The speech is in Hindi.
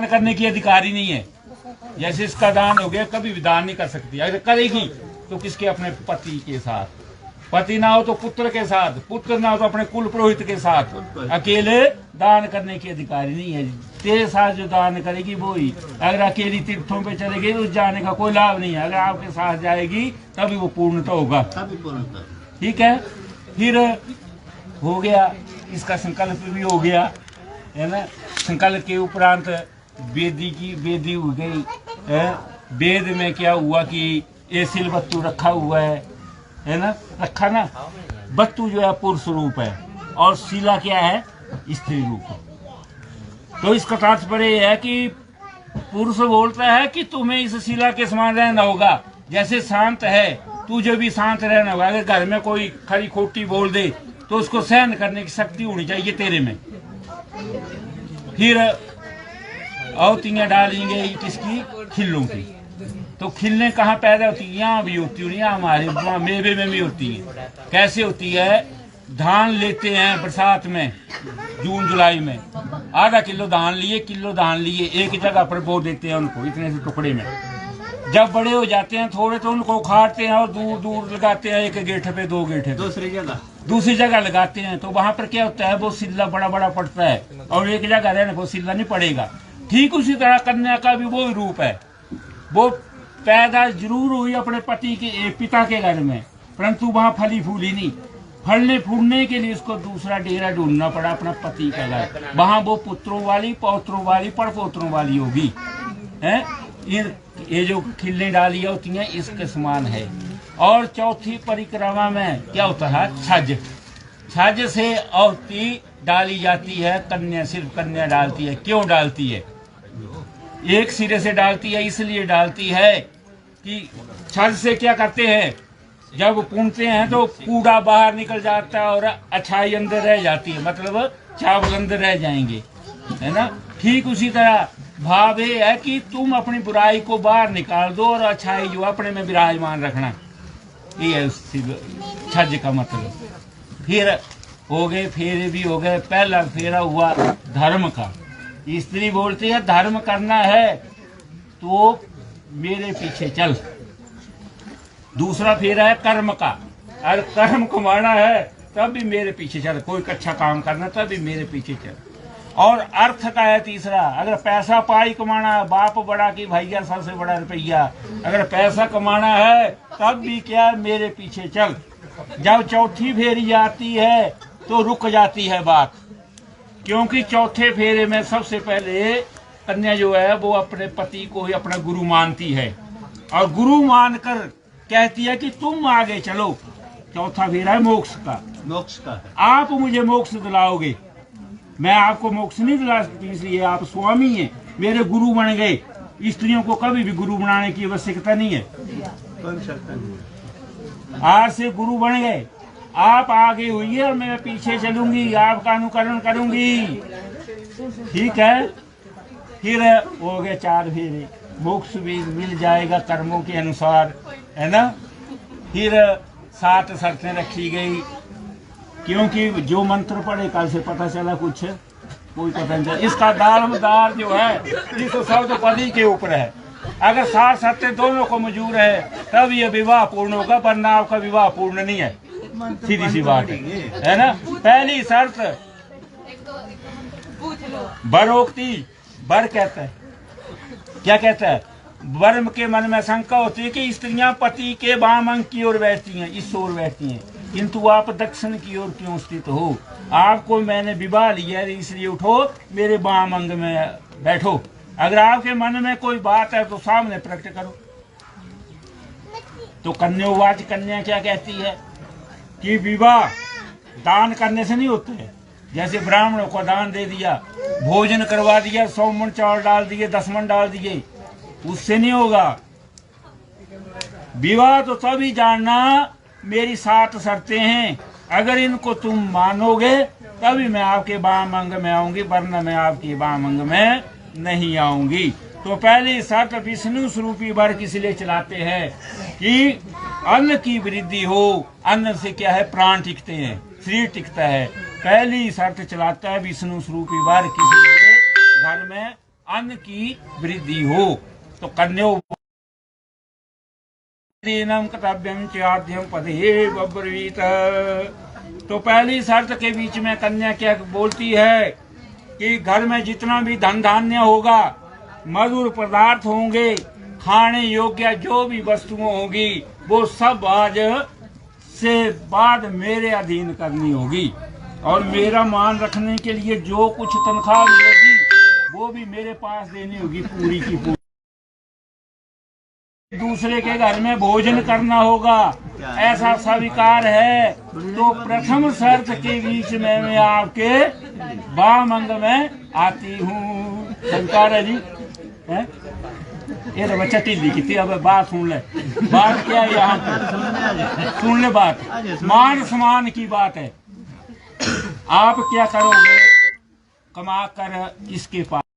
करने की अधिकारी नहीं है। जैसे इसका दान हो गया, कभी भी दान नहीं कर सकती। अगर करेगी तो किसके, अपने पति के साथ, पति ना हो तो पुत्र के साथ, पुत्र ना हो तो अपने कुल पुरोहित के साथ। अकेले दान करने की अधिकारी नहीं है। तेरे साथ जो दान करेगी वो ही। अगर अकेली तीर्थों पे चलेगी तो जाने का कोई लाभ नहीं है। अगर आपके साथ जाएगी तभी वो पूर्णता होगा। ठीक है, फिर हो गया, इसका संकल्प भी हो गया, है ना। संकल्प के उपरांत वेदी हो गई। वेद में क्या हुआ कि ये सिलबत्तू रखा हुआ है ना, रखा ना। बत्तू जो है पुरुष रूप है और शिला क्या है, स्त्री रूप। तो इसका तात्पर्य है कि पुरुष बोलता है कि तुम्हें इस शिला के समान रहना होगा। जैसे शांत है, तुझे भी शांत रहना होगा। अगर घर में कोई खरी खोटी बोल दे तो उसको सहन करने की शक्ति होनी चाहिए तेरे में। फिर औतियाँ डालेंगे किसकी, खिल्लों की। तो खिल्लें कहाँ पैदा होती है, यहाँ भी होती है, यहाँ हमारे मेवे में भी होती है। कैसे होती है, धान लेते हैं बरसात में, जून जुलाई में, आधा किलो धान लिए, किलो धान लिए, एक जगह पर बो देते हैं उनको इतने से टुकड़े में। जब बड़े हो जाते हैं थोड़े तो उनको उखाड़ते हैं और दूर दूर लगाते हैं, एक गेठे पे, दो गेठे, दूसरी जगह लगाते हैं। तो वहां पर क्या होता है, वो सिल्ला बड़ा बड़ा पड़ता है और एक जगह रहने को सिल्ला नहीं पड़ेगा। ठीक उसी तरह कन्या का भी वो रूप है। वो पैदा जरूर हुई अपने पति के पिता के घर में, परंतु वहां फली फूली नहीं। फलने फूलने के लिए उसको दूसरा डेरा ढूंढना पड़ा, अपना पति का घर। वहां वो पुत्रों वाली, पौत्रों वाली, पड़पोत्रों वाली होगी। है ये जो खिल्लें डाली होती हैं इसके समान है। और चौथी परिक्रमा में क्या होता है, छज। छज से औती डाली जाती है, कन्या सिर्फ कन्या डालती है। क्यों डालती है, एक सिरे से डालती है, इसलिए डालती है कि छज से क्या करते हैं, जब पूनते हैं तो कूड़ा बाहर निकल जाता है और अच्छाई अंदर रह जाती है, मतलब चावल अंदर रह जाएंगे, है ना। ठीक उसी तरह भाव ये है कि तुम अपनी बुराई को बाहर निकाल दो और अच्छाई जो अपने में विराजमान रखना। ये है छज का मतलब। फिर हो गए, फेरे भी हो गए। पहला फेरा हुआ धर्म का। स्त्री बोलती है धर्म करना है तो मेरे पीछे चल। दूसरा फेरा है कर्म का, अगर कर्म कमाना है तब भी मेरे पीछे चल। कोई अच्छा काम करना तब भी मेरे पीछे चल। और अर्थ का है तीसरा, अगर पैसा पाई कमाना है, बाप बड़ा की भैया सबसे बड़ा रुपया, अगर पैसा कमाना है तब भी क्या, मेरे पीछे चल। जब चौथी फेरी आती है तो रुक जाती है बात, क्योंकि चौथे फेरे में सबसे पहले कन्या जो है वो अपने पति को ही अपना गुरु मानती है और गुरु मानकर कहती है कि तुम आगे चलो। चौथा फेरा है मोक्ष का। मोक्ष का आप मुझे मोक्ष दिलाओगे, मैं आपको मोक्ष नहीं दिला सकती, इसलिए आप स्वामी हैं, मेरे गुरु बन गए। स्त्रियों को कभी भी गुरु बनाने की आवश्यकता नहीं है। आज से गुरु बन गए, आप आगे हुई और मैं पीछे चलूंगी, आपका अनुकरण करूंगी। ठीक है, फिर हो गए 4 फेरे। मोक्ष भी मिल जाएगा कर्मों के अनुसार, है ना। फिर 7 शर्तें रखी गई, क्योंकि जो मंत्र पढ़े कल से पता चला कुछ कोई पता नहीं चला। इसका दारोमदार जो है इस शब्द पति के ऊपर है। अगर 7 शर्तें दोनों को मंजूर है तब ये विवाह पूर्ण होगा, वरना आपका विवाह पूर्ण नहीं है। सीधी सी बात है ना। पहली शर्त बरोक्ति। बर कहता है, क्या कहता है, वर्म के मन में शंका होती है कि स्त्रियां पति के वाम अंग की ओर बैठती हैं, इस ओर बैठती हैं, किंतु आप दक्षिण की ओर क्यों स्थित हो। आपको मैंने विवाह लिया इसलिए उठो, मेरे वाम अंग में बैठो। अगर आपके मन में कोई बात है तो सामने प्रकट करो। तो कन्यावाच, कन्या क्या कहती है कि विवाह दान करने से नहीं होते है। जैसे ब्राह्मणों को दान दे दिया, भोजन करवा दिया, 100 मन चावल डाल दिए, 10 मन डाल दिए, उससे नहीं होगा। विवाह तो तभी जानना, मेरी 7 शर्तें हैं, अगर इनको तुम मानोगे तभी मैं आपके वाम अंग में आऊंगी, वरना मैं आपके वाम अंग में नहीं आऊंगी। तो पहली शर्त विष्णु स्वरूपी वर्ग इसलिए चलाते हैं कि अन्न की वृद्धि हो। अन्न से क्या है, प्राण टिकते हैं, शरीर टिकता है। पहली शर्त चलाता है विष्णु स्वरूपी वर्ग, किसी घर में अन्न की वृद्धि हो। तो कन्यो दीनम कर्तव्यम चाद्यम पदे बब्रवीत। तो पहली शर्त के बीच में कन्या क्या बोलती है कि घर में जितना भी धन धान्य होगा, मधुर पदार्थ होंगे, खाने योग्य जो भी वस्तुएं होगी, वो सब आज से बाद मेरे अधीन करनी होगी। और मेरा मान रखने के लिए जो कुछ तनख्वाह मिलेगी वो भी मेरे पास देनी होगी पूरी की पूरी। दूसरे के घर में भोजन करना होगा, ऐसा स्वीकार है। तो प्रथम शर्त के बीच में मैं आपके वामंग में आती हूँ। स्वीकार है जी? है? ये तो बच्चा टिल्ली की थी। अब बात सुन ले। बात क्या है यहाँ पर? सुन ले बात। मान सम्मान की बात है। आप क्या करोगे? कमा कर इसके पास